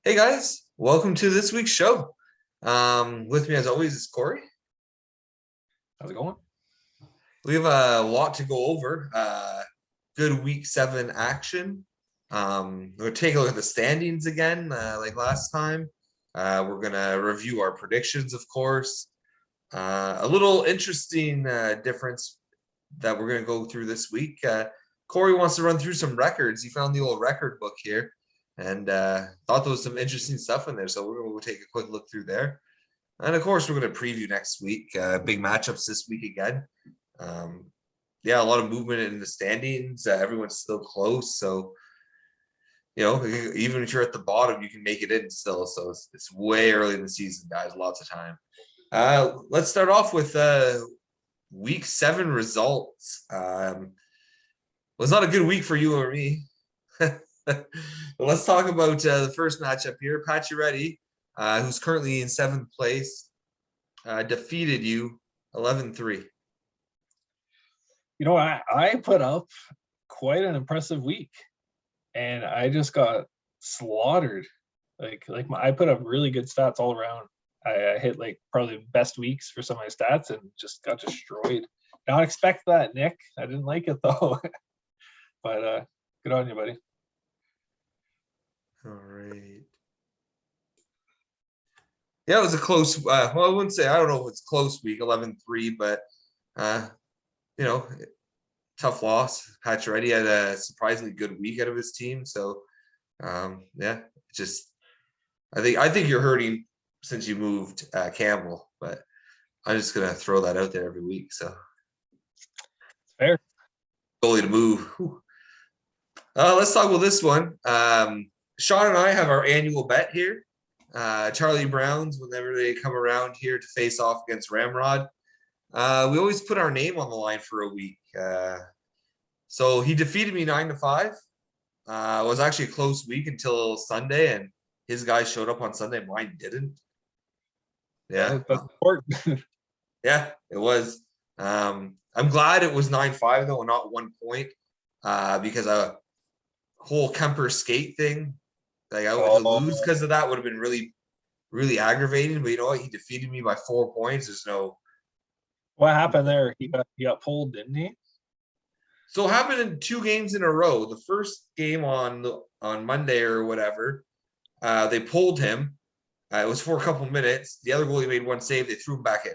Hey guys, welcome to this week's show. With me as always is Corey. How's it going? We have a lot to go over. Good week 7 action. We'll take a look at the standings again, like last time. We're gonna review our predictions, of course. A little interesting difference that we're gonna go through this week. Corey wants to run through some records. He found the old record book here and thought there was some interesting stuff in there. So we're going to take a quick look through there. And of course, we're going to preview next week. Big matchups this week again. Yeah, a lot of movement in the standings. Everyone's still close. So, even if you're at the bottom, you can make it in still. So it's way early in the season, guys. Lots of time. Let's start off with week 7 results. Was not a good week for you or me. But let's talk about the first matchup here. Pacioretty, who's currently in 7th place, defeated you 11-3. I put up quite an impressive week, and I just got slaughtered. I put up really good stats all around. I hit probably the best weeks for some of my stats and just got destroyed. Don't expect that, Nick. I didn't like it though. But good on you, buddy. All right. Yeah, it was a close. I wouldn't say, I don't know if it's close week, 11-3, but tough loss. Pacioretty had a surprisingly good week out of his team. So yeah, I think you're hurting since you moved Campbell, but I'm just gonna throw that out there every week. So fair. Goalie to move. Let's talk about this one. Sean and I have our annual bet here. Charlie Browns, whenever they come around here to face off against Ramrod, we always put our name on the line for a week. So he defeated me 9-5. It was actually a close week until Sunday, and his guys showed up on Sunday. Mine didn't. Yeah, that's important. Yeah, it was. I'm glad it was 9-5 though, and not 1 point, because a whole Kemper skate thing. To lose because of that would have been really, really aggravating. But you know what? He defeated me by 4 points. There's no. What happened there? He got pulled, didn't he? So it happened in 2 games in a row. The first game on Monday or whatever, they pulled him. It was for a couple minutes. The other goalie made 1 save. They threw him back in,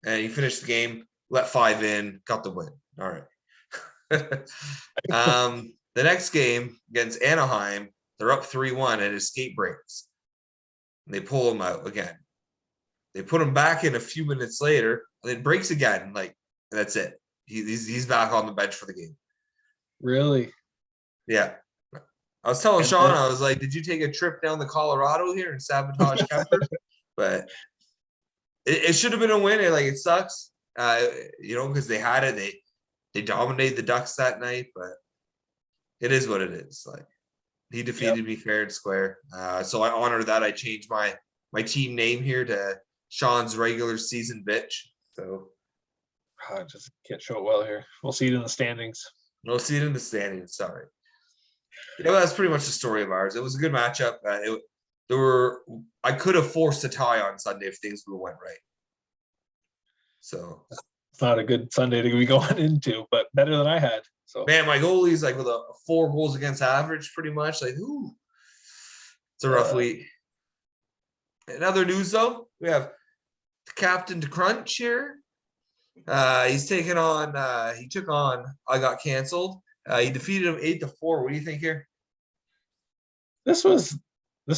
and he finished the game. Let 5 in. Got the win. All right. The next game against Anaheim, they're up 3-1 and his skate breaks. And they pull him out again. They put him back in a few minutes later, and then breaks again. That's it. He's back on the bench for the game. Really? Yeah. I was telling Sean, I was like, did you take a trip down to Colorado here and sabotage Kemper? But it should have been a win. It sucks, because they had it. They dominated the Ducks that night, but it is what it is. He defeated me fair and square. So I honor that. I changed my team name here to Sean's regular season bitch. So I just can't show it well here. We'll see it in the standings. We'll see it in the standings. Sorry. Yeah, that's pretty much the story of ours. It was a good matchup. I could have forced a tie on Sunday if things would have went right. So it's not a good Sunday to be going into, but better than I had. So man, my goalie's with a 4 goals against average, pretty much. It's a rough week. In other news, though, we have the captain to crunch here. He's taken on. He took on. I got canceled. He defeated him 8-4. What do you think here? This was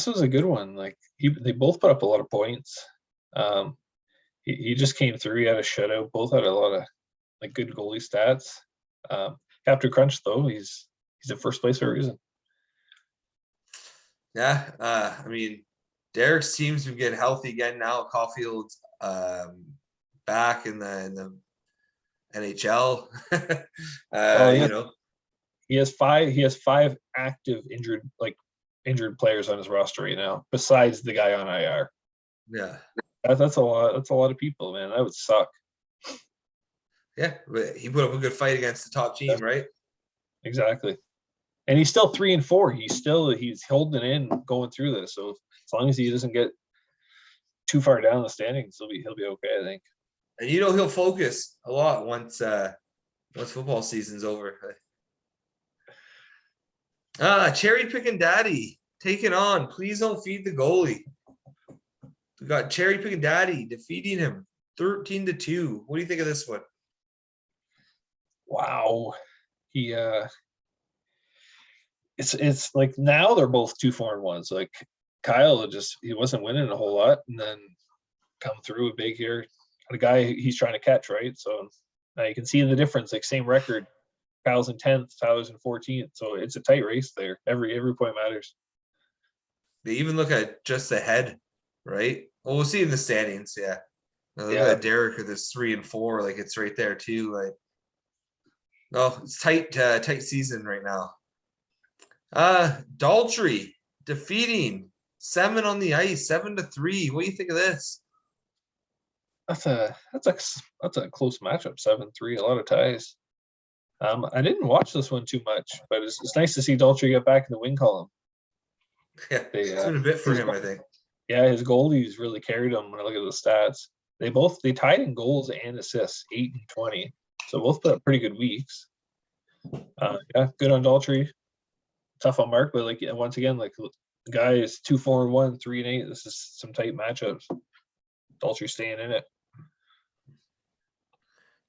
a good one. They both put up a lot of points. He just came through. He had a shutout. Both had a lot of good goalie stats. Captain Crunch, though, he's in first place for a reason. Yeah, Derek seems to get healthy again now. Caulfield's back in the NHL. He has 5 active injured players on his roster right now, besides the guy on IR. Yeah, that's a lot. That's a lot of people, man. That would suck. Yeah, but he put up a good fight against the top team, right? Exactly. And he's still 3-4. He's holding in going through this. So as long as he doesn't get too far down the standings, he'll be okay, I think. And he'll focus a lot once football season's over. Cherry picking daddy taking on. Please don't feed the goalie. We got cherry picking daddy defeating him 13-2. What do you think of this one? Wow. It's like now they're both 2-4-1. So like Kyle he wasn't winning a whole lot, and then come through a big here. The guy he's trying to catch, right? So now you can see the difference. Like same record. Kyle's in 10th, Tyler's in 14th. So it's a tight race there. Every point matters. They even look at just the head, right? Well, we'll see in the standings. Yeah. Look Yeah. at Derek with his 3 and 4. Like it's right there too. Like, no, it's tight season right now. Daltrey defeating Semin on the ice 7-3. What do you think of this? That's a close matchup, 7-3. A lot of ties. I didn't watch this one too much, but it's nice to see Daltrey get back in the win column. Yeah, it's been a bit for him, I think. Yeah, his goalies really carried him when I look at the stats. They tied in goals and assists, 8 and 20. So both put up pretty good weeks. Yeah, good on Daltrey. Tough on Mark, but like once again, like the guy is 2-4-1, 3-8. This is some tight matchups. Daltrey staying in it.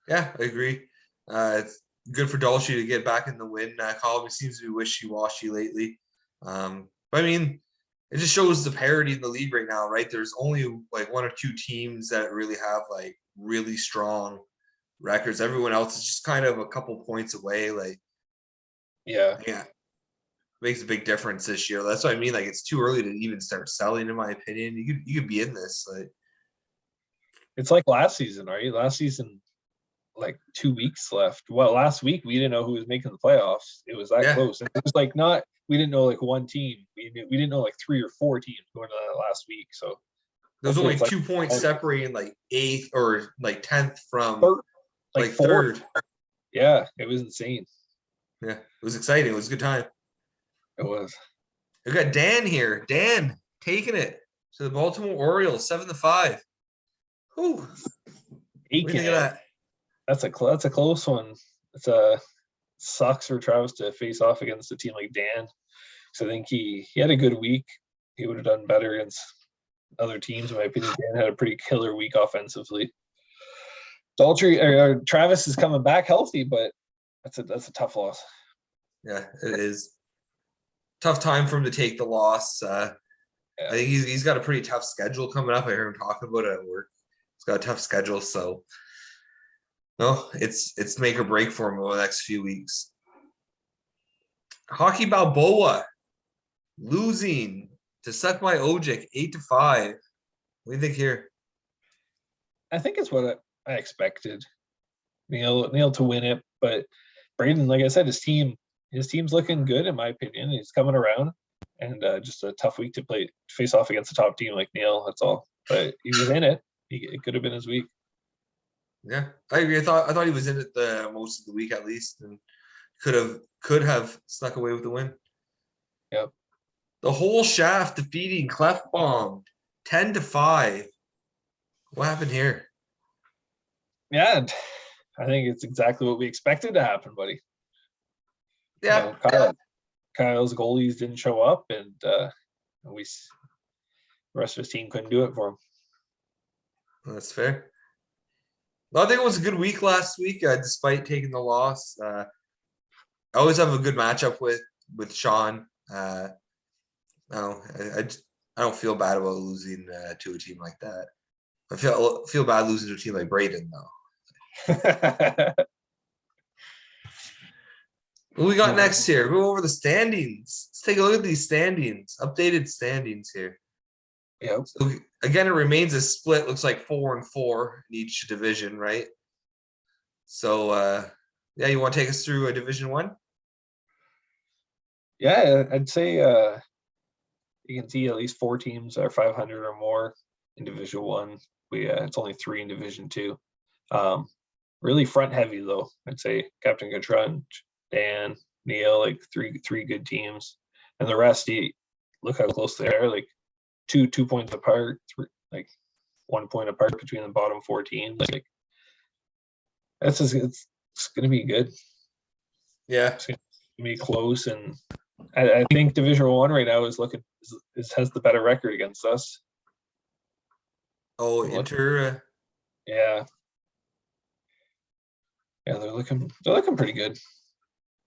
Yeah, I agree. It's good for Daltrey to get back in the win column. He seems to be wishy-washy lately. But I mean, it just shows the parity in the league right now, right? There's only like 1 or 2 teams that really have like really strong records. Everyone else is just kind of a couple points away. Like, yeah, makes a big difference this year. That's what I mean. Like, it's too early to even start selling, in my opinion. You could be in this. Like, it's like last season, right? Last season, like 2 weeks left. Well, last week we didn't know who was making the playoffs. It was that close. And it was like we didn't know like one team. We didn't know like 3 or 4 teams going to that last week. So there's only 2 points separating like 8th or like 10th from like 3rd. Yeah, it was insane. Yeah, it was exciting. It was a good time. It was. We got Dan here. Dan taking it to the Baltimore Orioles 7-5. Whew. What do you think of that? That's a close one. Sucks for Travis to face off against a team like Dan. So I think he had a good week. He would have done better against other teams, in my opinion. Dan had a pretty killer week offensively. Travis is coming back healthy, but that's a tough loss. Yeah, it is. Tough time for him to take the loss. I think he's got a pretty tough schedule coming up. I heard him talking about it at work. He's got a tough schedule, so no, it's make or break for him over the next few weeks. Hockey Balboa losing to Suck My Ojic 8-5. What do you think here? I think it's what I expected. Neil to win it, but Braden, like I said, his team's looking good in my opinion. He's coming around, and just a tough week to face off against a top team like Neil. That's all. But he was in it. It could have been his week. Yeah, I agree. I thought he was in it the most of the week at least, and could have snuck away with the win. Yep. The whole shaft defeating Clef Bomb 10-5. What happened here? Yeah, I think it's exactly what we expected to happen, buddy. Yeah. Kyle's goalies didn't show up, and the rest of his team couldn't do it for him. That's fair. Well, I think it was a good week last week, despite taking the loss. I always have a good matchup with Sean. I don't feel bad about losing to a team like that. I feel bad losing to a team like Braden though. What we got next here? Go over the standings. Let's take a look at these standings. Updated standings here. Yeah. So again, it remains a split. Looks like 4-4 in each division, right? So yeah, you want to take us through a Division 1? Yeah, I'd say you can see at least 4 teams are 500 or more in Division 1. It's only 3 in Division 2. Really front heavy though. I'd say Captain Gatrunch, Dan, Neil, like three good teams, and the rest, look how close they are, like two points apart, like 1 point apart between the bottom 4 teams. Like it's going to be good. Yeah. It's going to be close, and I think Division 1 right now has the better record against us. Oh, Inter. Yeah. Yeah, they're looking pretty good.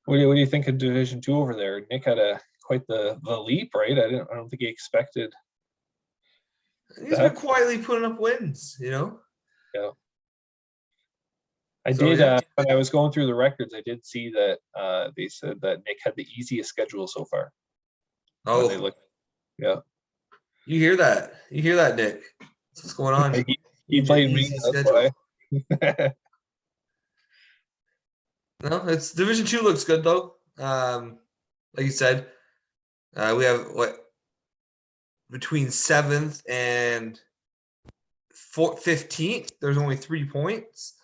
What do you think of Division 2 over there? Nick had quite the leap, right? I don't think he expected. He's been quietly putting up wins, you know. Yeah. I did when I was going through the records, I did see that they said that Nick had the easiest schedule so far. Oh, they look, yeah. You hear that, Nick? What's going on? he played me. That's why. No, it's Division 2 looks good though. Like you said, we have between 7th and 15th. There's only 3 points.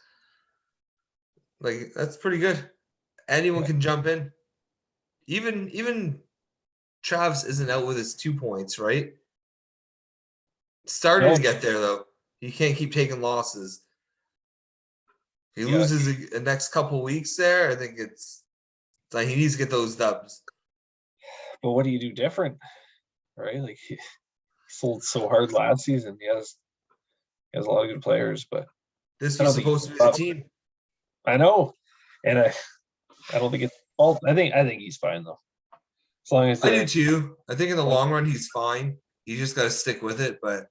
Like that's pretty good. Anyone can jump in. Even Travs isn't out with his 2 points, right? Starting to get there though. He can't keep taking losses. If he loses the next couple weeks there, I think it's like he needs to get those dubs. But what do you do different, right? Like he sold so hard last season. He has a lot of good players, but this was supposed to be the team. I know, and I don't think it's fault. I think he's fine though. As long as I do too. I think in the long run he's fine. You just got to stick with it, but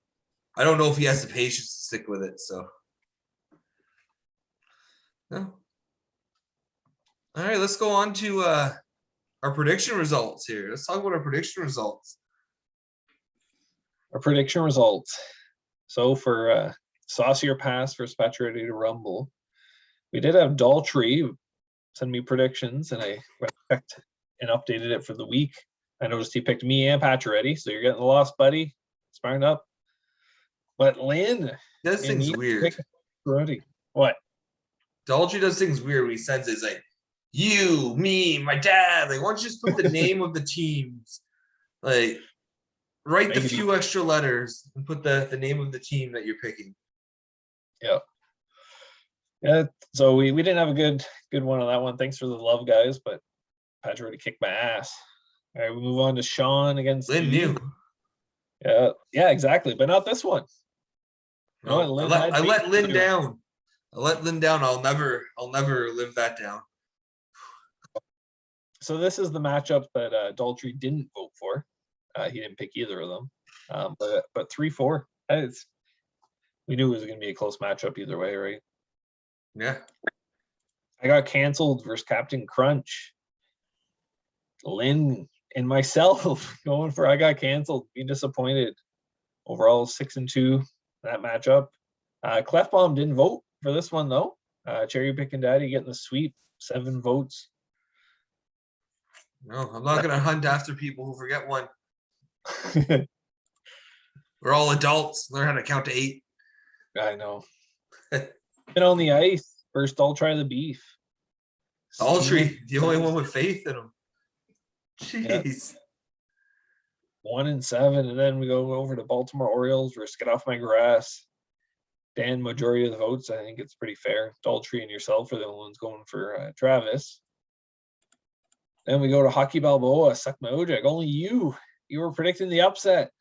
I don't know if he has the patience to stick with it. So, no. All right, let's go on to our prediction results here. Let's talk about our prediction results. Our prediction results. So for Saucier Pass versus Patch Ready to Rumble, we did have Daltrey send me predictions, and I checked and updated it for the week. I noticed he picked me and Patch Ready, so you're getting the loss, buddy. Smarten up. But Lynn does things weird. Ready. What? Daltrey does things weird when he sends it. He's like, you, me, my dad. Like, why don't you just put the name of the teams? Like, write the few extra letters and put the name of the team that you're picking. Yeah. Yeah. So we didn't have a good one on that one. Thanks for the love, guys. But Patch already kicked my ass. All right, we move on to Sean against Lynn knew. Yeah, exactly. But not this one. No, I let Lynn down. I let Lynn down. I'll never live that down. So this is the matchup that Daltrey didn't vote for. He didn't pick either of them. But 3-4. We knew it was going to be a close matchup either way, right? Yeah. I got canceled versus Captain Crunch. Lynn and myself going for I got canceled. Being disappointed. Overall 6-2 that matchup. Clefbaum didn't vote for this one though. Cherry Pickin' Daddy getting the sweep, 7 votes. No, I'm not gonna hunt after people who forget one. We're all adults. Learn how to count to 8. I know. Been on the ice. First, I'll try the beef. Daltrey, the only one with faith in him. Jeez. 1-7, and then we go over to Baltimore Orioles versus Get Off My Grass. Dan, majority of the votes, I think it's pretty fair. Daltrey and yourself are the only ones going for Travis. Then we go to Hockey Balboa, Suck My Ojek. Only you were predicting the upset.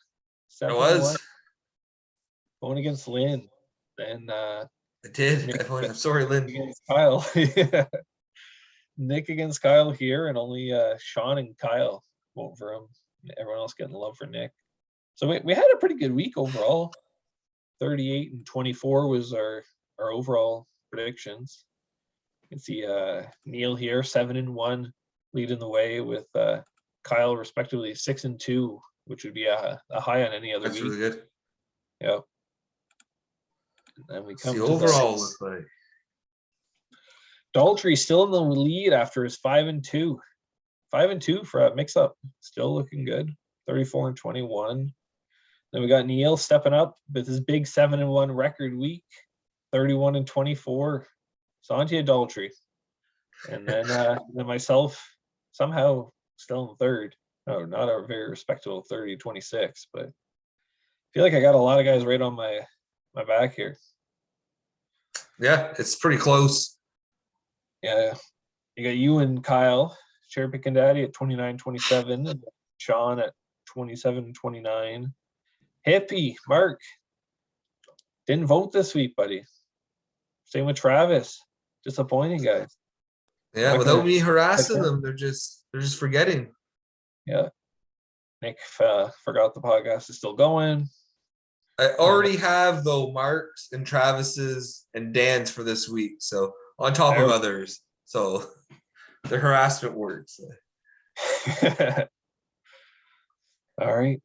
I was. Going against Lynn. Then I did. I'm sorry, Lynn. Against Kyle. Nick against Kyle here, and only Sean and Kyle vote for him. Everyone else getting love for Nick. So we had a pretty good week overall. 38-24 was our overall predictions. You can see Neil here, 7-1, leading the way with Kyle respectively 6-2, which would be a high on any other week. That's really good. Yeah. And then we come the to overall look like Daltrey still in the lead after his 5-2. 5-2 for a mix-up. Still looking good. 34-21. Then we got Neil stepping up with his big 7-1 record week. 31-24. So on to you, Daltrey. And then myself somehow still in third. No, not a very respectable 30-26, but I feel like I got a lot of guys right on my back here. Yeah, it's pretty close. Yeah, you got you and Kyle, Cherry Pick and Daddy at 29-27, and Sean at 27-29. Hippie, Mark, didn't vote this week, buddy. Same with Travis. Disappointing, guys. Yeah, Not without gonna- me harassing them, they're just forgetting. Yeah. Nick forgot the podcast is still going. I already have though Mark's and Travis's and Dan's for this week, so on top of others. So the harassment works. All right.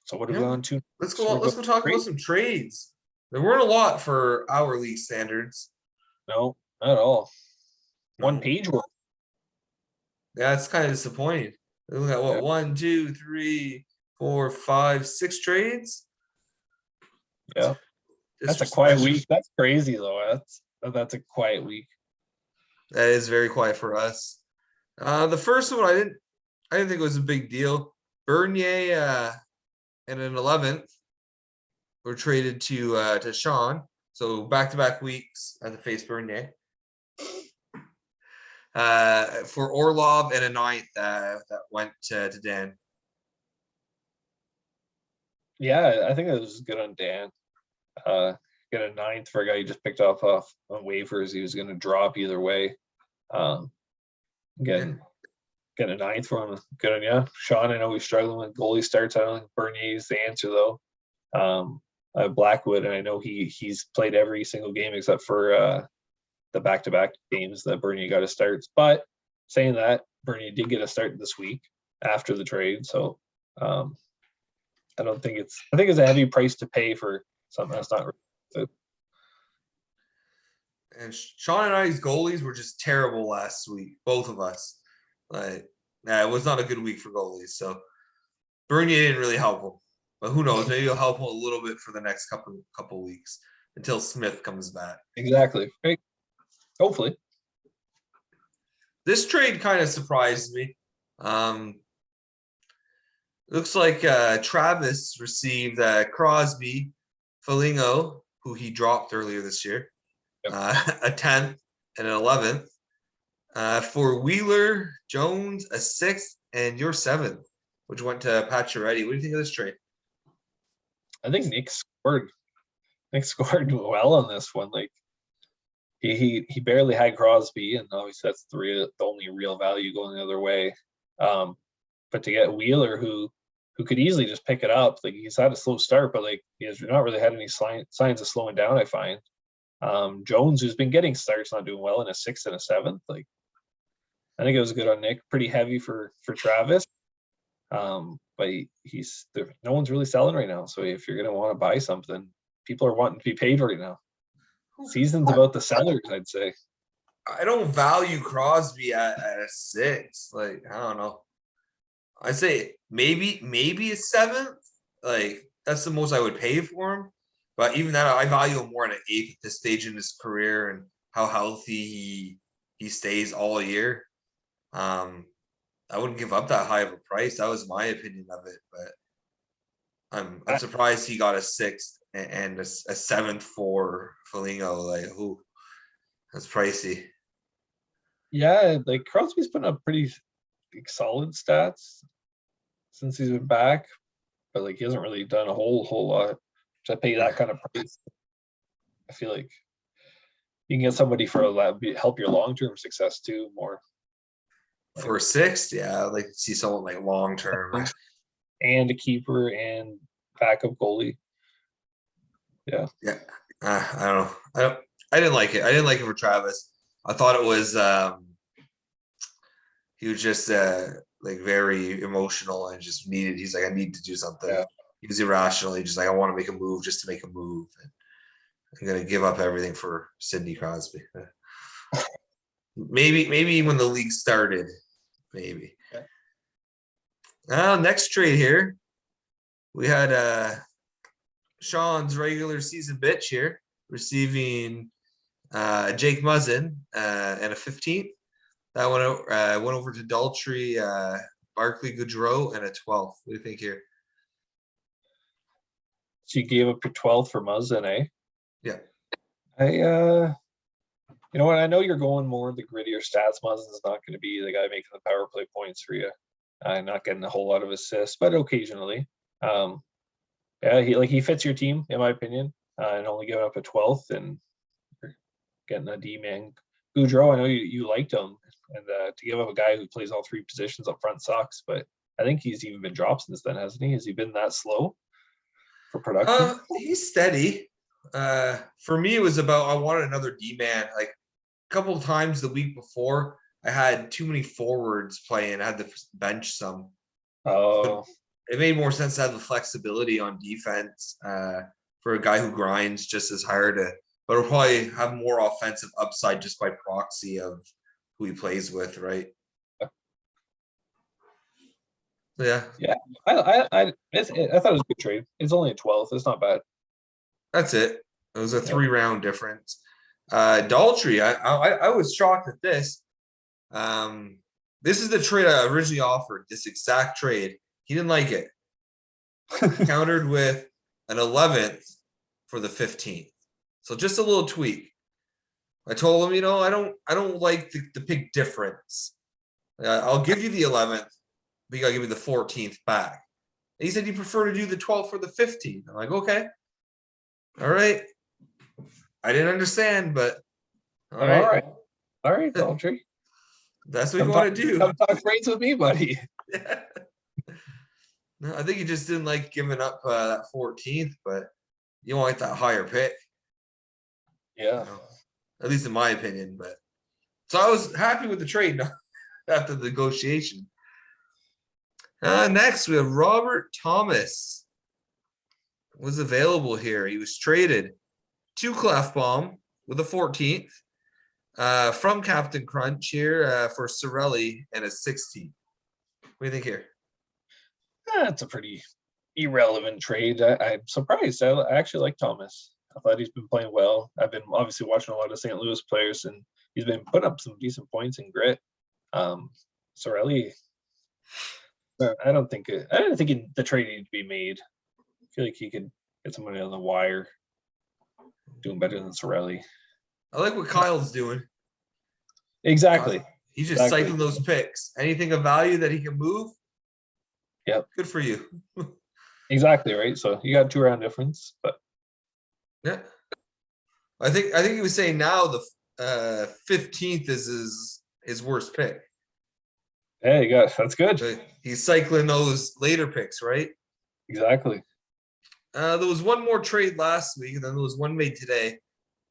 So what are we on to? Let's go talk about some trades. There weren't a lot for our league standards. No, not at all. No. One page work. Yeah, it's kind of disappointing. Look at what 1, 2, 3, 4, 5, 6 trades. Yeah. That's a quiet week. That's crazy though. That's a quiet week. That is very quiet for us. The first one I didn't think it was a big deal. Bernier and an 11th were traded to Sean. So back-to-back weeks at the face Bernier. For Orlov and a 9th that went to Dan. Yeah, I think that was good on Dan. Get a 9th for a guy you just picked off on waivers. He was going to drop either way. Get a 9th for him. Good on you. Sean, I know he's struggling with goalie starts. I don't think Bernier's the answer though. I have Blackwood, and I know he's played every single game except for the back-to-back games that Bernier got his starts. But saying that, Bernier did get a start this week after the trade. So I think it's a heavy price to pay for something that's not really. And Sean and I's goalies were just terrible last week, both of us. Like, it was not a good week for goalies. So Bernier didn't really help him. But who knows? Maybe he'll help him a little bit for the next couple weeks until Smith comes back. Exactly. Right. Hopefully. This trade kind of surprised me. Looks like Travis received Crosby, Foligno, who he dropped earlier this year, a 10th and an 11th. For Wheeler, Jones, a 6th, and your 7th, which went to Pacioretty. What do you think of this trade? I think Nick scored. Nick scored well on this one. Like he barely had Crosby, and obviously that's the only real value going the other way. But to get Wheeler, who could easily just pick it up, like he's had a slow start, but like he has not really had any signs of slowing down. I find Jones, who's been getting starts, not doing well in a 6th and a 7th. Like I think it was good on Nick. Pretty heavy for Travis. But he's there. No one's really selling right now. So if you're gonna want to buy something, people are wanting to be paid right now. Season's about the sellers, I'd say. I don't value Crosby at a 6. Like, I don't know. I'd say maybe a 7th. Like, that's the most I would pay for him. But even that, I value him more at an 8th at this stage in his career and how healthy he stays all year. I wouldn't give up that high of a price. That was my opinion of it. But I'm surprised he got a 6th and a 7th for Foligno. Like, who? That's pricey. Yeah, like Crosby's putting up pretty solid stats since he's been back, but like he hasn't really done a whole lot to pay that kind of price. I feel like you can get somebody for that help your long-term success too more. For a 6th, yeah, I'd like to see someone like long-term. And a keeper and backup goalie. Yeah. Yeah. I don't know. I didn't like it. I didn't like it for Travis. I thought it was he was just like very emotional and just he's like, I need to do something. Yeah. He was irrational. He just like, I want to make a move just to make a move. And I'm gonna give up everything for Sidney Crosby. Maybe when the league started, maybe. Next trade here. We had Sean's regular season bitch here receiving Jake Muzzin and a 15th That went over to Daltrey, Barkley, Goudreau, and a 12th. What do you think here? She gave up your 12th for Muzzin, eh? Yeah. You know what? I know you're going more the grittier stats. Muzzin's not going to be the guy making the power play points for you. Not getting a whole lot of assists, but occasionally. Yeah, he fits your team in my opinion, and only giving up a 12th and getting a D-man. Goudreau, I know you liked him, and to give up a guy who plays all three positions up front sucks. But I think he's even been dropped since then, hasn't he? Has he been that slow for production? He's steady. For me, it was about I wanted another D-man. Like a couple of times the week before, I had too many forwards playing. I had to bench some. Oh, It made more sense to have the flexibility on defense for a guy who grinds just as hard. But he'll probably have more offensive upside just by proxy of who he plays with, right? Yeah. yeah. I thought it was a good trade. It's only a 12th. It's not bad. That's it. It was a 3-round difference. Daltrey, I was shocked at this. This is the trade I originally offered, this exact trade. He didn't like it. Countered with an 11th for the 15th. So just a little tweak. I told him, I don't like the big difference. I'll give you the 11th, but you gotta give me the 14th back. And he said you prefer to do the 12th for the 15th. I'm like, okay. All right. I didn't understand, but all right. All right, Daltrey. That's what you want to do. Come talk trades with me, buddy. Yeah. No, I think he just didn't like giving up that 14th, but you want that higher pick. Yeah. At least in my opinion. But so I was happy with the trade after the negotiation. Next, we have Robert Thomas. Was available here. He was traded to Clefbaum with a 14th from Captain Crunch here for Sorelli and a 16th. What do you think here? That's a pretty irrelevant trade. I'm surprised. I actually like Thomas. I thought he's been playing well. I've been obviously watching a lot of St. Louis players, and he's been putting up some decent points and grit. Sorelli, I didn't think the trade needed to be made. I feel like he could get some money on the wire, doing better than Sorelli. I like what Kyle's doing. Exactly. He's just cycling those picks. Anything of value that he can move. Yep. Good for you. Exactly, right? So you got a 2-round difference, but yeah. I think he was saying now the 15th is his worst pick. Yeah, that's good. So he's cycling those later picks, right? Exactly. There was one more trade last week, and then there was one made today.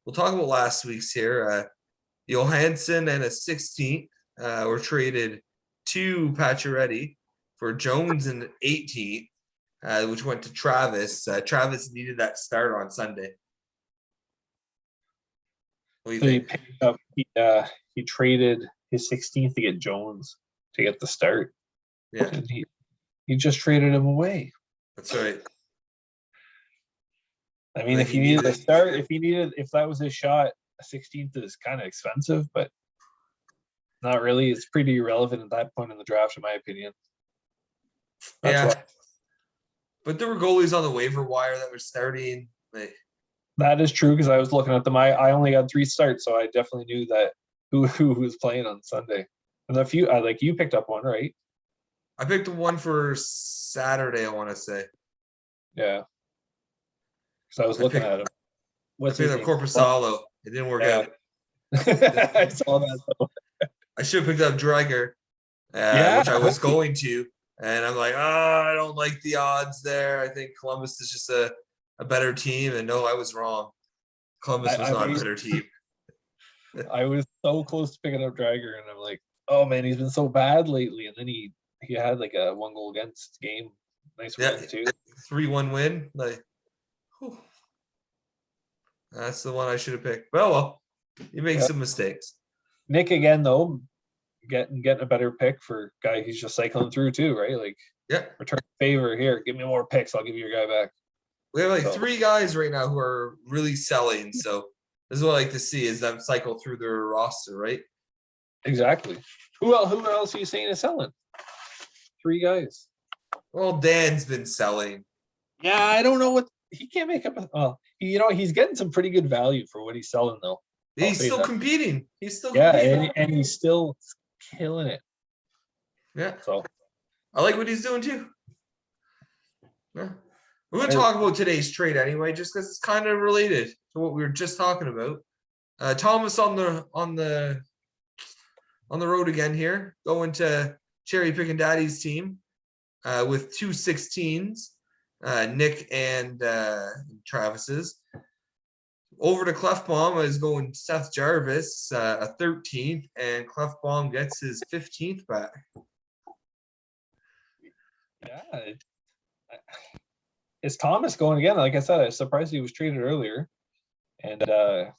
We'll talk about last week's here. Johansson and a 16th were traded to Pacioretty for Jones and an 18th, which went to Travis. Travis needed that start on Sunday. What do you think? He picked up. He traded his 16th to get Jones to get the start. Yeah, and he just traded him away. That's right. I mean, if he needed a start, if that was his shot, a 16th is kind of expensive, but not really. It's pretty irrelevant at that point in the draft, in my opinion. That's why. But there were goalies on the waiver wire that were starting. That is true, because I was looking at them. I only got 3 starts, so I definitely knew that who was playing on Sunday. And a few, like you picked up one, right? I picked one for Saturday, I want to say. Yeah. Because I was looking at him. What's his name? Corpusalo. It didn't work out. I saw that though. I should have picked up Dreger, which I was going to. And I'm like, I don't like the odds there. I think Columbus is just a better team. And no, I was wrong. Columbus was not a better team. I was so close to picking up Dreger, and I'm like, oh man, he's been so bad lately. And then he had like a 1 goal against game. Nice win too. 3-1 win. Like, whew. That's the one I should have picked. Well, you make some mistakes. Nick again though, getting a better pick for a guy he's just cycling through too, right? Like, return favor here. Give me more picks. I'll give you your guy back. We have like 3 guys right now who are really selling. So this is what I like to see is them cycle through their roster, right? Exactly. Who else are you saying is selling? 3 guys. Well, Dan's been selling. Yeah, I don't know what he can't make up. He's getting some pretty good value for what he's selling though. He's still competing. He's still competing. And he's still killing it. Yeah. So I like what he's doing too. Yeah. We're gonna talk about today's trade anyway, just because it's kind of related to what we were just talking about. Thomas on the road again here, going to Cherry Picking Daddy's team with 2 16s, Nick and Travis's. Over to Clefbaum is going Seth Jarvis, a 13th, and Clefbaum gets his 15th back. Yeah. It's Thomas going again. Like I said, I was surprised he was traded earlier. And I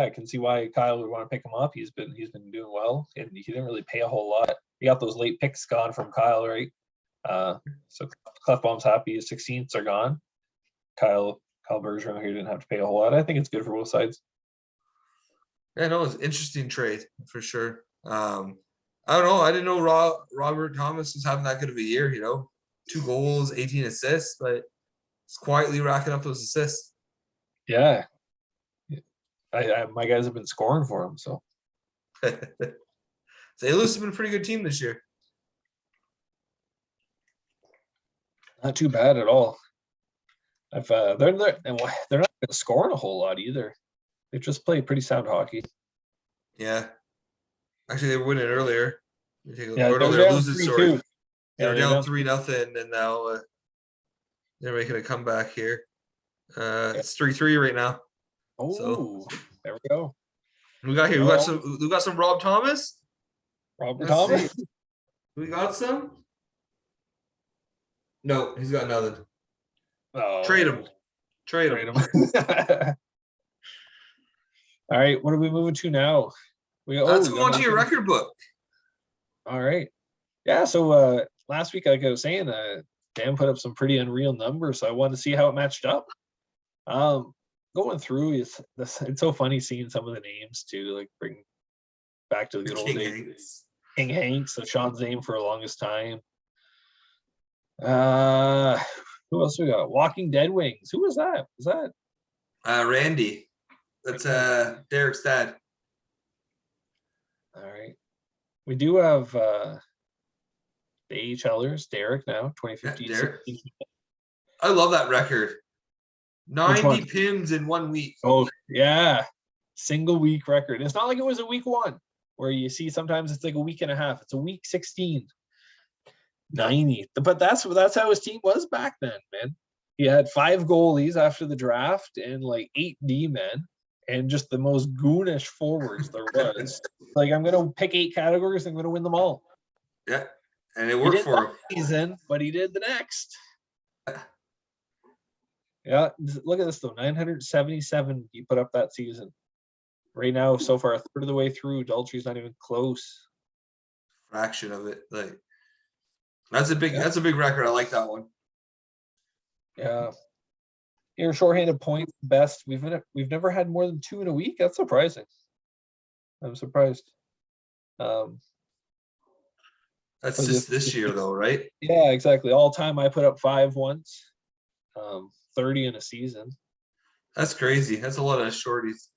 can see why Kyle would want to pick him up. He's been doing well, and he didn't really pay a whole lot. He got those late picks gone from Kyle, right? So Clefbaum's happy. His 16ths are gone. Kyle Bergeron here didn't have to pay a whole lot. I think it's good for both sides. Yeah, no, it's an interesting trade for sure. I don't know. I didn't know Robert Thomas was having that good of a year. 2 goals, 18 assists, but he's quietly racking up those assists. Yeah, my guys have been scoring for him. So St. Louis has been a pretty good team this year. Not too bad at all. They're not scoring a whole lot either. They just play pretty sound hockey. Yeah, actually, they were winning earlier. They're losing. Sorry, they're down 3-0, and now they're making a comeback here. It's 3-3 right now. Oh, so, there we go. We got some Rob Thomas. Robert Thomas. See. We got some. No, he's got nothing. Oh. Trade him. All right, what are we moving to now? Let's go on to your record book. All right. Yeah, so last week, like I was saying, Dan put up some pretty unreal numbers, so I wanted to see how it matched up. Going through, it's so funny seeing some of the names too, like bring back to the good old days. King Hanks, so Sean's name for the longest time. Who else we got? Walking Dead Wings. Who was that? Was that Randy? That's Derek's dad. All right. We do have the AHLers, Derek now, 2015. Yeah, Derek. I love that record. 90 PIMs in 1 week. Oh, yeah. Single week record. It's not like it was a week 1 where you see sometimes it's like a week and a half. It's a week 16. 90. But that's how his team was back then, man. He had 5 goalies after the draft and like 8 D-men and just the most goonish forwards there was. Like, I'm going to pick 8 categories. I'm going to win them all. Yeah. And it worked for him. Season, but he did the next. Yeah, look at this though. 977 he put up that season. Right now, so far, a third of the way through, Daltrey's not even close. Fraction of it. Like that's a big record. I like that one. Yeah. Here, shorthanded points, best. We've never had more than 2 in a week. That's surprising. I'm surprised. That's just this year though, right? Yeah, exactly. All time I put up 5 once. 30 in a season. That's crazy. That's a lot of shorties.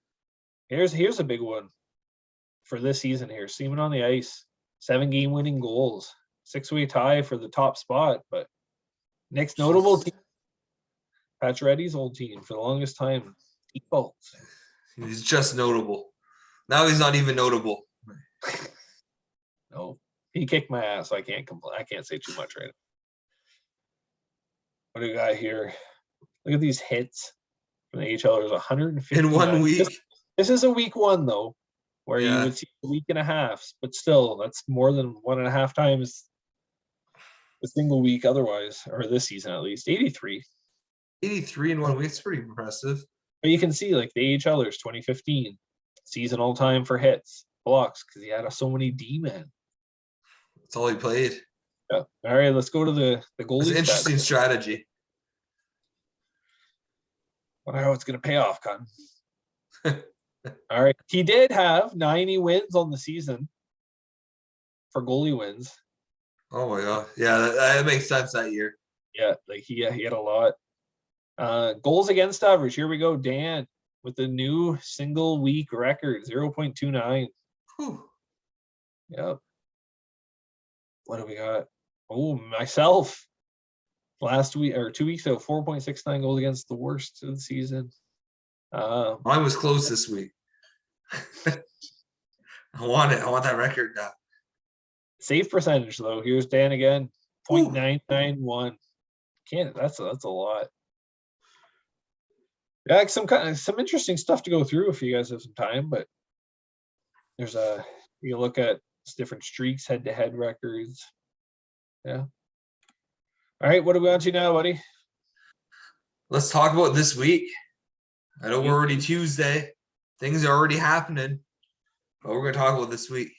Here's a big one for this season here. Seaman on the ice, 7 game winning goals, 6-way tie for the top spot. But next notable team, Pacioretty's old team for the longest time, Default. He's just notable. Now he's not even notable. No, he kicked my ass. So I can't complain. I can't say too much right now. What do we got here? Look at these hits from the AHL. There's 150 in 1 week. This is a week 1 though, where you would see a week and a half, but still, that's more than 1.5 times a single week otherwise, or this season at least. 83 in 1 week. It's pretty impressive. But you can see, like, the AHLers 2015 season all time for hits, blocks, because he had so many D-men. That's all he played. Yeah. All right, let's go to the goalie. It's an interesting strategy. Wonder how it's going to pay off, Cotton. All right. He did have 90 wins on the season. for goalie wins. Oh my god. Yeah, that makes sense that year. Yeah, like he had a lot. Goals against average. Here we go, Dan, with the new single week record, 0.29. Whew. Yep. What do we got? Oh, myself. Last week or 2 weeks ago, 4.69 goals against the worst of the season. Mine was close this week. I want it. I want that record now. Save percentage though. Here's Dan again. Ooh. 0.991. Can't that's a lot. Yeah, some interesting stuff to go through if you guys have some time, but there's you look at different streaks, head-to-head records. Yeah. All right, what are we on to now, buddy? Let's talk about this week. I know we're already Tuesday. Things are already happening. But we're going to talk about this week.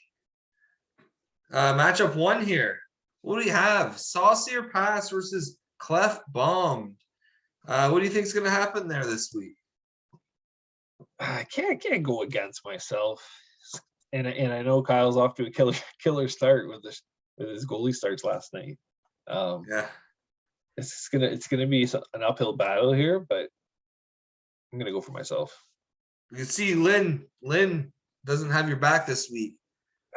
Matchup 1 here. What do we have? Saucier Pass versus Clef Bomb. What do you think is going to happen there this week? I can't go against myself, and I know Kyle's off to a killer start with his goalie starts last night. Yeah, it's gonna be an uphill battle here, but I'm gonna go for myself. you can see Lynn doesn't have your back this week.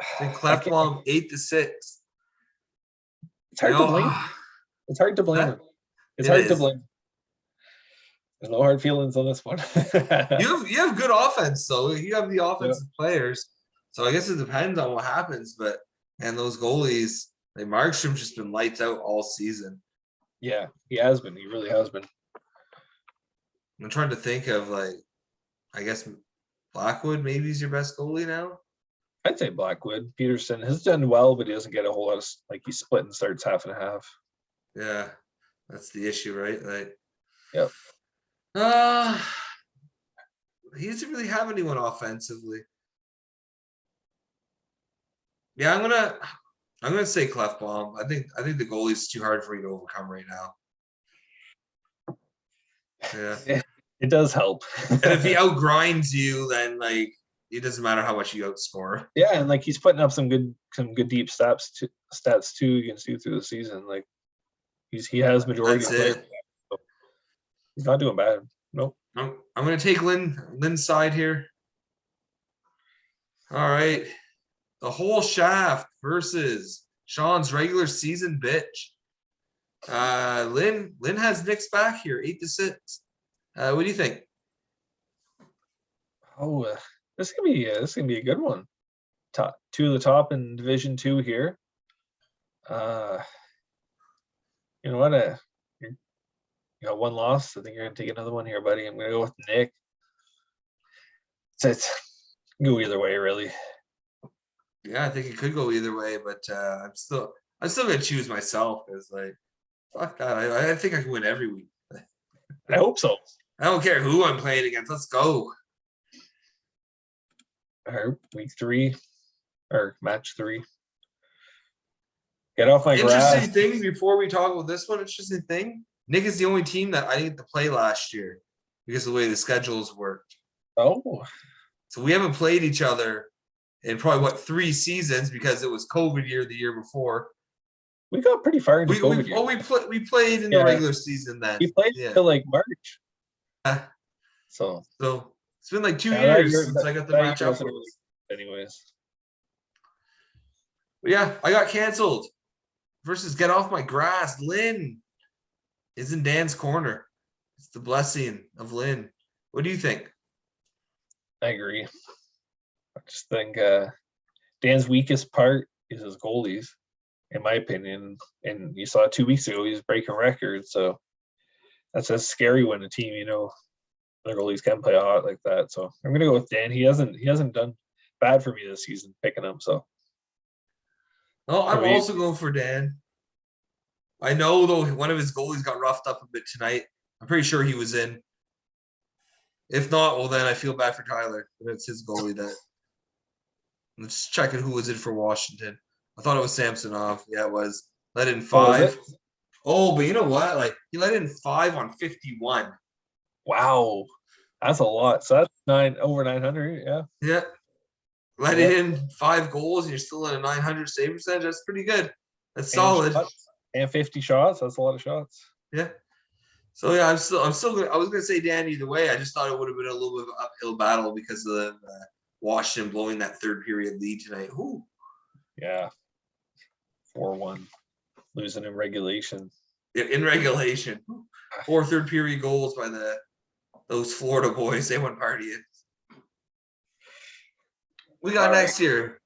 I think Clef Bomb 8-6. It's hard to blame. It's hard to blame him. It's hard to blame. There's no hard feelings on this one. you have good offense, though. You have the offensive players. So I guess it depends on what happens. But and those goalies, like Markstrom's just been lights out all season. Yeah, he has been. He really has been. I'm trying to think of I guess Blackwood maybe is your best goalie now. I'd say Blackwood. Peterson has done well, but he doesn't get a whole lot of he's split and starts half and half. Yeah, that's the issue, right? Yep. He doesn't really have anyone offensively. Yeah, I'm gonna say Clef Bomb. I think the goalie's too hard for you to overcome right now. Yeah. It does help. And if he outgrinds you, then it doesn't matter how much you outscore. Yeah, and he's putting up some good deep stats too against you through the season. He has majority of players. So he's not doing bad. Nope. I'm gonna take Lynn's side here. All right. The whole shaft versus Sean's regular season bitch. Lynn has Nick's back here, 8-6. What do you think? Oh, this is gonna be a good one. Two of the top in Division 2 here. You know what? You got one loss. I think you're gonna take another one here, buddy. I'm gonna go with Nick. It's go either way, really. Yeah, I think it could go either way, but I'm still gonna choose myself because fuck that. I think I can win every week. I hope so. I don't care who I'm playing against. Let's go. All right, week 3 or match 3. Get off my grass. Interesting thing before we talk about this one. Interesting thing. Nick is the only team that I didn't get to play last year because of the way the schedules worked. Oh. So we haven't played each other in probably 3 seasons because it was COVID year the year before. We got pretty far into COVID year. Oh, we played in the regular season then. We played until March. So it's been 2 years since I got the match up. Anyways. But yeah, I got canceled versus Get Off My Grass. Lynn is in Dan's corner. It's the blessing of Lynn. What do you think? I agree. I just think Dan's weakest part is his goalies, in my opinion. And you saw 2 weeks ago, he was breaking records. So that's a scary when a team, their goalies can play hot like that. So I'm gonna go with Dan. He hasn't done bad for me this season picking him. So I'm also going for Dan. I know though one of his goalies got roughed up a bit tonight. I'm pretty sure he was in. If not, well then I feel bad for Tyler. But it's his goalie that. I'm just checking who was in for Washington. I thought it was Samsonov. Yeah, it was. Let in 5. Oh, but you know what? He let in 5 on 51. Wow, that's a lot. So that's over 900. Yeah. Yeah. letting in 5 goals and you're still in a 900 save percentage. That's pretty good. That's solid. Shots, and 50 shots. That's a lot of shots. Yeah. So yeah, I'm still good. I was gonna say Dan either way. I just thought it would have been a little bit of an uphill battle because of Washington blowing that third period lead tonight. Ooh. Yeah. 4-1, losing in regulation. In regulation. 4 third period goals by those Florida boys. They went partying. We got next year.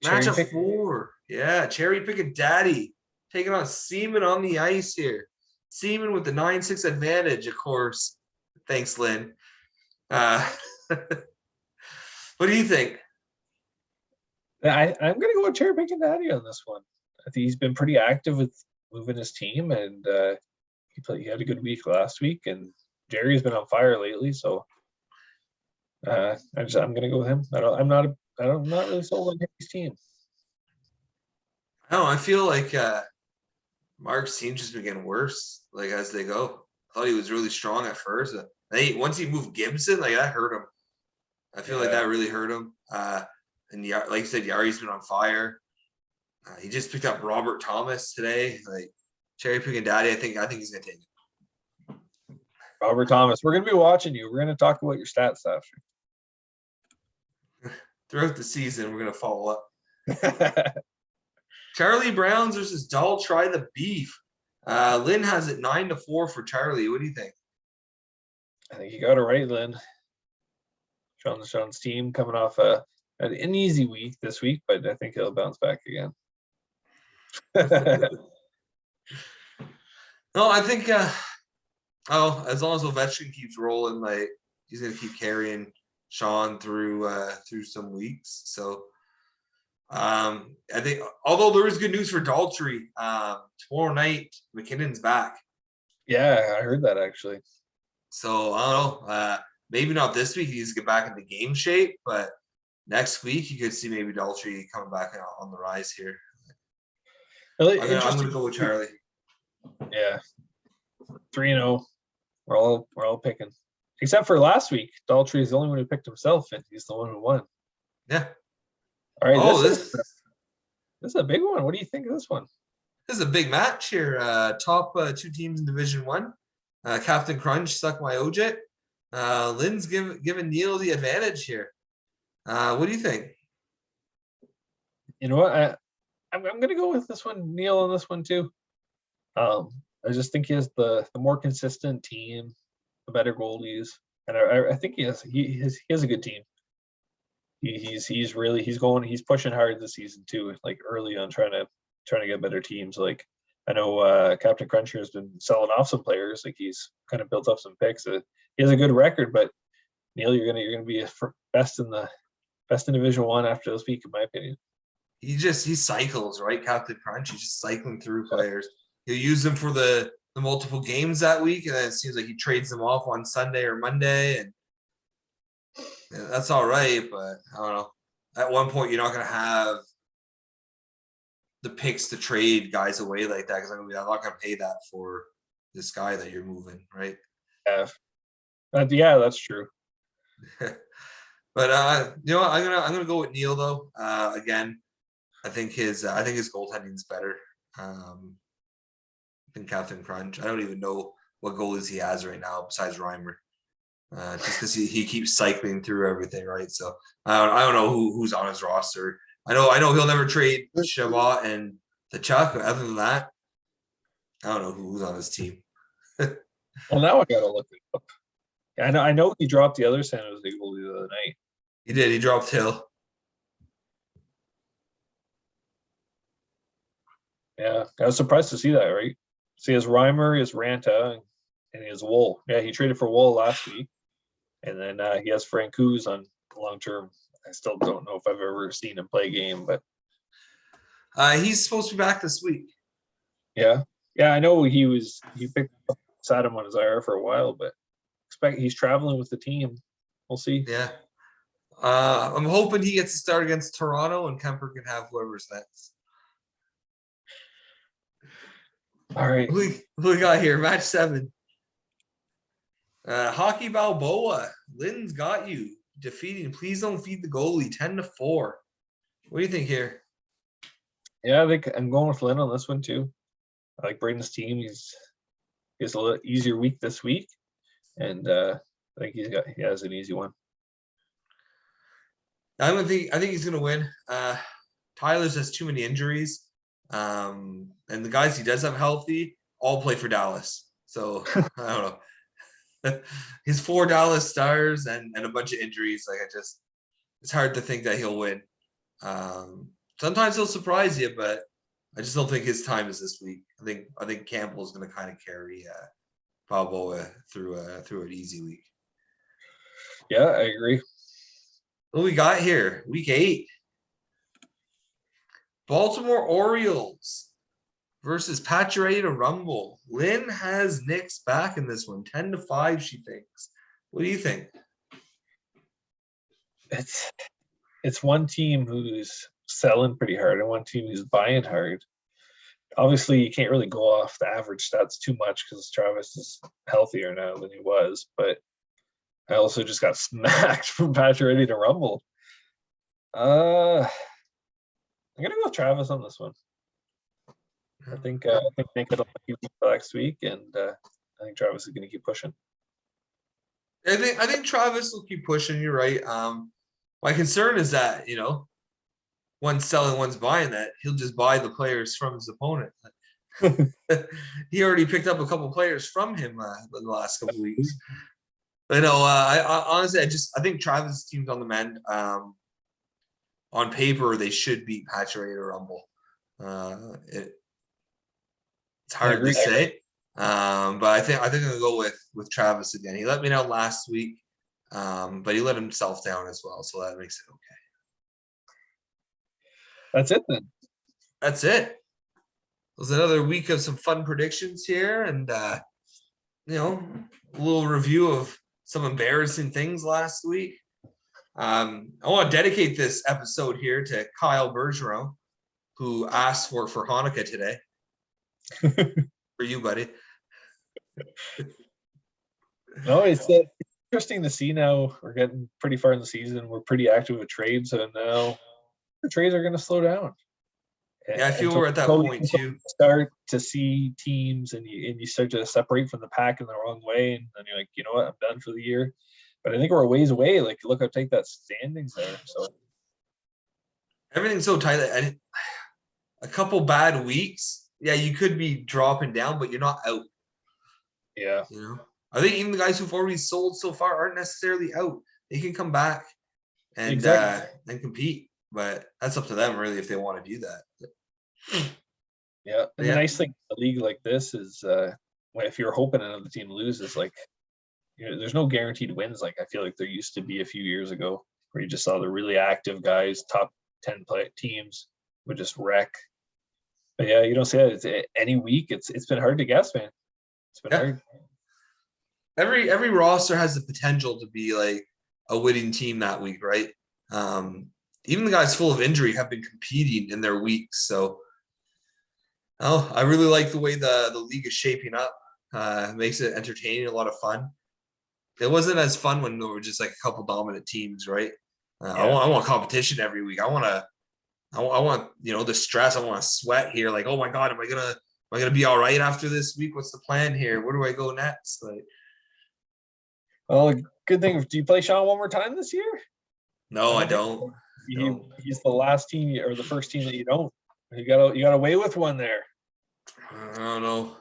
Matchup 4. Yeah, cherry picking daddy. Taking on Seaman on the ice here. Seaman with the 9-6 advantage, of course. Thanks, Lynn. What do you think? I'm going to go with cherry picking daddy on this one. I think he's been pretty active with moving his team, and he had a good week last week, and Jerry's been on fire lately, so I'm going to go with him. I'm not really sold on his team. I feel like Mark's team's just been getting worse, like as they go. I thought he was really strong at first. Once he moved Gibson, like that hurt him. I feel like that really hurt him. And like you said, Yari's been on fire. He just picked up Robert Thomas today. Like cherry picking daddy, I think he's gonna take it. Robert Thomas, we're gonna be watching you. We're gonna talk about your stats after. Throughout the season, we're gonna follow up. Charlie Browns versus Dull Try the Beef. Lynn has it 9-4 for Charlie. What do you think? I think you got it right, Lynn. Sean's team coming off an easy week this week, but I think he'll bounce back again. No, I think as long as Ovechkin keeps rolling, like he's gonna keep carrying Sean through some weeks. So I think although there is good news for Daltrey, tomorrow night McKinnon's back. Yeah, I heard that actually. So I don't know. Maybe not this week. He needs to get back into game shape, but next week you could see maybe Daltrey coming back on the rise here. I'm gonna go with Charlie. Yeah, 3-0. We're all picking, except for last week. Daltrey is the only one who picked himself, and he's the one who won. Yeah. All right. This is a big one. What do you think of this one? This is a big match here. Top 2 teams in Division 1. Captain Crunch suck my OJ. Lynn's giving Neil the advantage here. What do you think? You know what? I'm going to go with this one, Neil, on this one too. I just think he has the more consistent team, the better goalies, and I think he has a good team. He's pushing hard this season too, like early on, trying to get better teams. Like I know Captain Cruncher has been selling off some players. Like he's kind of built up some picks. He has a good record, but Neil, you're gonna be best in Division 1 after this week, in my opinion. He cycles, right? Captain Crunch. He's just cycling through players. He'll use them for the multiple games that week, and then it seems like he trades them off on Sunday or Monday, and that's all right. But I don't know. At one point, you're not going to have the picks to trade guys away like that because I'm not going to pay that for this guy that you're moving, right? Yeah, that's true. But I'm gonna go with Neil though. Again, I think his goaltending is better than Captain Crunch. I don't even know what goalies he has right now besides Reimer. Just because he keeps cycling through everything, right? So I don't know who's on his roster. I know he'll never trade Shabbat and the Chuck. But other than that, I don't know who's on his team. Well, now I gotta look it up. I know he dropped the other San Jose goalie the other night. He did. He dropped Hill. Yeah, I was surprised to see that. Right? So he has Reimer, he has Ranta, and he has Wool. Yeah, he traded for Wool last week, and then he has Francouz on long term. I still don't know if I've ever seen him play a game, but he's supposed to be back this week. Yeah, I know he sat him on his IR for a while, but expect he's traveling with the team. We'll see. Yeah. I'm hoping he gets to start against Toronto and Kemper can have whoever's next. All right. Who we got here? Match 7. Hockey Balboa. Lynn's got you. defeating. Please don't feed the goalie. 10-4. What do you think here? Yeah, I think I'm going with Lynn on this one too. I like Braden's team. He has a little easier week this week, and I think he has an easy one. I think he's gonna win. Tyler's has too many injuries. And the guys he does have healthy all play for Dallas. So I don't know. His 4 Dallas stars and a bunch of injuries. Like it's hard to think that he'll win. Sometimes he'll surprise you, but I just don't think his time is this week. I think Campbell's going to kind of carry Balboa through an easy week. Yeah, I agree. What we got here? Week 8. Baltimore Orioles versus Pacioretty Rumble. Lynn has Knicks back in this one. 10-5, she thinks. What do you think? It's one team who's selling pretty hard and one team who's buying hard. Obviously, you can't really go off the average stats too much because Travis is healthier now than he was. But I also just got smacked from Pacioretty Rumble. I'm gonna go with Travis on this one. I think Nick had a lucky week last week, and I think Travis is gonna keep pushing. I think Travis will keep pushing. You're right. My concern is that one's selling, one's buying. That he'll just buy the players from his opponent. He already picked up a couple players from him in the last couple weeks. But I honestly, I think Travis' team's on the mend. On paper, they should beat Pacioretty Rumble. It's hard to say, but I think I'm gonna go with Travis again. He let me down last week, but he let himself down as well, so that makes it okay. That's it then. That's it. It was another week of some fun predictions here, and a little review of some embarrassing things last week. I want to dedicate this episode here to Kyle Bergeron, who asked for Hanukkah today. For you, buddy. No, it's interesting to see now. We're getting pretty far in the season. We're pretty active with trades, and now the trades are going to slow down. Yeah, I feel we're at that point too. Start to see teams, and you start to separate from the pack in the wrong way, and then you're like, you know what, I'm done for the year. But I think we're a ways away. Like, look how tight that standings there. So everything's so tight. A couple bad weeks, yeah, you could be dropping down, but you're not out. Yeah. I think even the guys who've already sold so far aren't necessarily out. They can come back and compete, but that's up to them really if they want to do that. Yeah. And the nice thing in a league like this is if you're hoping another team loses, like, there's no guaranteed wins. Like I feel like there used to be a few years ago where you just saw the really active guys, top 10 teams would just wreck. But yeah, you don't see that any week. It's been hard to guess, man. It's been hard. Every roster has the potential to be like a winning team that week, right? Even the guys full of injury have been competing in their weeks. So I really like the way the league is shaping up. It makes it entertaining, a lot of fun. It wasn't as fun when there were just like a couple dominant teams, right? I want competition every week. I want the stress. I want to sweat here. Like, oh my god, am I gonna be all right after this week? What's the plan here? Where do I go next? Like, well, good thing. Do you play Sean one more time this year? No, I don't. He's the last team or the first team that you don't. You got away with one there. I don't know.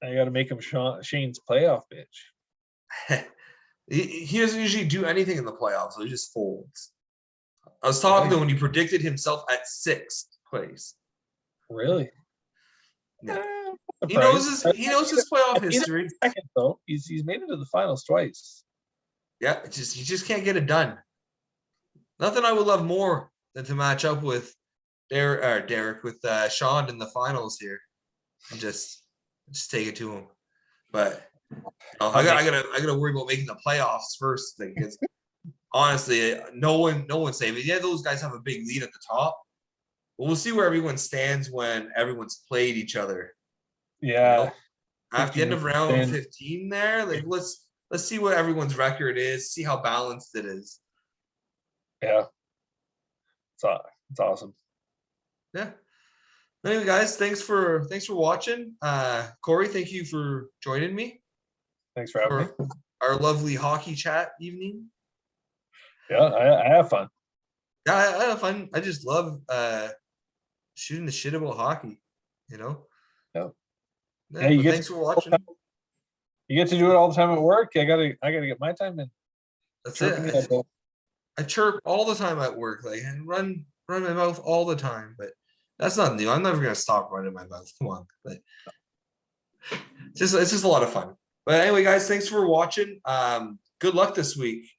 Now you got to make him Shane's playoff bitch. He doesn't usually do anything in the playoffs, so he just folds. I was talking to him when he predicted himself at 6th place. Really? Yeah. He knows his playoff history. Second, though, he's made it to the finals twice. Yeah, he just can't get it done. Nothing I would love more than to match up with Derek with Sean in the finals here, and just take it to him. But I gotta worry about making the playoffs first, because honestly, no one's saying it. Yeah, those guys have a big lead at the top. But we'll see where everyone stands when everyone's played each other. Yeah. At the end of round 15 there, like let's let's see what everyone's record is, see how balanced it is. Yeah. It's awesome. Yeah. Anyway, guys, thanks for watching. Corey, thank you for joining me Thanks for having me. for our lovely hockey chat evening. Yeah, I have fun. Yeah, I have fun. I just love shooting the shit about hockey, you know? Yeah. Yeah, you but get thanks for watching. you get to do it all the time at work. I gotta get my time in. That's Chirping it. you. I chirp all the time at work, like, and run my mouth all the time, but that's not new. I'm never gonna stop running my mouth. Come on. But it's just a lot of fun. But anyway, guys, thanks for watching. Good luck this week.